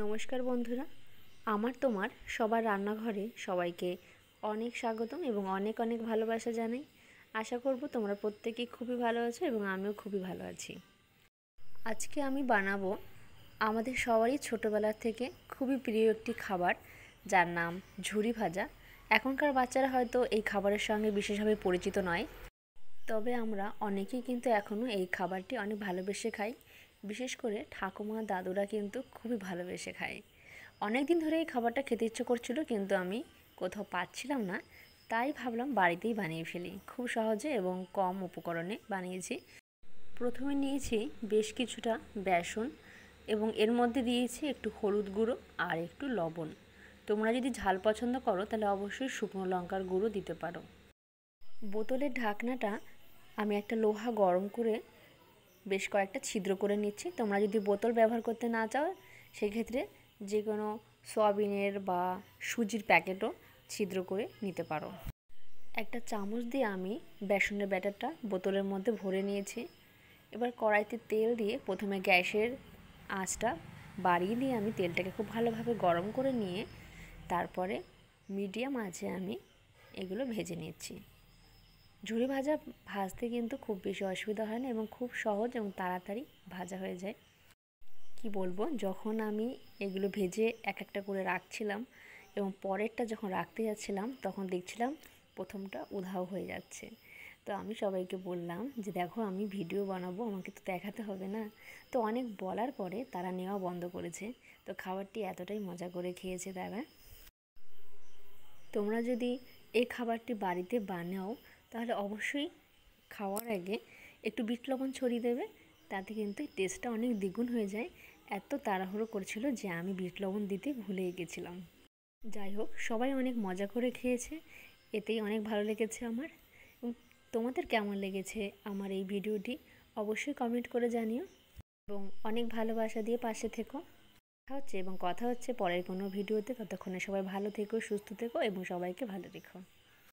নমস্কার বন্ধুরা, আমার তোমার সবার রান্নাঘরে সবাইকে অনেক স্বাগতম এবং অনেক অনেক ভালোবাসা জানাই। আশা করব তোমরা প্রত্যেকেই খুবই ভালো আছো এবং আমিও খুবই ভালো আছি। আজকে আমি বানাবো আমাদের সবারই ছোটোবেলার থেকে খুবই প্রিয় একটি খাবার, যার নাম ঝুরি ভাজা। এখনকার বাচ্চারা হয়তো এই খাবারের সঙ্গে বিশেষভাবে পরিচিত নয়, তবে আমরা অনেকেই কিন্তু এখনও এই খাবারটি অনেক ভালোবেসে খাই। বিশেষ করে ঠাকুমা দাদুরা কিন্তু খুবই ভালোবেসে খায়। অনেক দিন ধরে এই খাবারটা খেতে ইচ্ছে করছিল, কিন্তু আমি কোথাও পাচ্ছিলাম না, তাই ভাবলাম বাড়িতেই বানিয়ে ফেলি। খুব সহজে এবং কম উপকরণে বানিয়েছি। প্রথমে নিয়েছি বেশ কিছুটা বেসন এবং এর মধ্যে দিয়েছি একটু হলুদ গুঁড়ো আর একটু লবণ। তোমরা যদি ঝাল পছন্দ করো তাহলে অবশ্যই শুকনো লঙ্কার গুঁড়ো দিতে পারো। বোতলের ঢাকনাটা আমি একটা লোহা গরম করে বেশ কয়েকটা ছিদ্র করে নিচ্ছি। তোমরা যদি বোতল ব্যবহার করতে না চাও, সেক্ষেত্রে যে কোনো সয়াবিনের বা সুজির প্যাকেটও ছিদ্র করে নিতে পারো। একটা চামচ দিয়ে আমি বেসনের ব্যাটারটা বোতলের মধ্যে ভরে নিয়েছি। এবার কড়াইতে তেল দিয়ে প্রথমে গ্যাসের আঁচটা বাড়িয়ে দিয়ে আমি তেলটাকে খুব ভালোভাবে গরম করে নিয়ে তারপরে মিডিয়াম আঁচে আমি এগুলো ভেজে নিচ্ছি। ঝুরি ভাজা ভাজতে কিন্তু খুব বেশি অসুবিধা হয় না এবং খুব সহজ এবং তাড়াতাড়ি ভাজা হয়ে যায়। কি বলবো, যখন আমি এগুলো ভেজে এক একটা করে রাখছিলাম এবং পরেরটা যখন রাখতে যাচ্ছিলাম, তখন দেখছিলাম প্রথমটা উধাও হয়ে যাচ্ছে। তো আমি সবাইকে বললাম যে দেখো, আমি ভিডিও বানাবো, আমাকে তো দেখাতে হবে না। তো অনেক বলার পরে তারা নেওয়া বন্ধ করেছে। তো খাবারটি এতটাই মজা করে খেয়েছে তারা। তোমরা যদি এই খাবারটি বাড়িতে বানাও তাহলে অবশ্যই খাওয়ার আগে একটু বিট লবণ ছড়িয়ে দেবে, তাতে কিন্তু টেস্টটা অনেক দ্বিগুণ হয়ে যায়। এত তাড়াহুড়ো করছিল যে আমি বিট লবণ দিতে ভুলেই গেছিলাম। যাই হোক, সবাই অনেক মজা করে খেয়েছে, এতেই অনেক ভালো লেগেছে আমার। এবং তোমাদের কেমন লেগেছে আমার এই ভিডিওটি অবশ্যই কমেন্ট করে জানিও এবং অনেক ভালোবাসা দিয়ে পাশে থেকো। কথা হচ্ছে পরের কোনো ভিডিওতে। ততক্ষণে সবাই ভালো থেকো, সুস্থ থেকো এবং সবাইকে ভালো রেখো।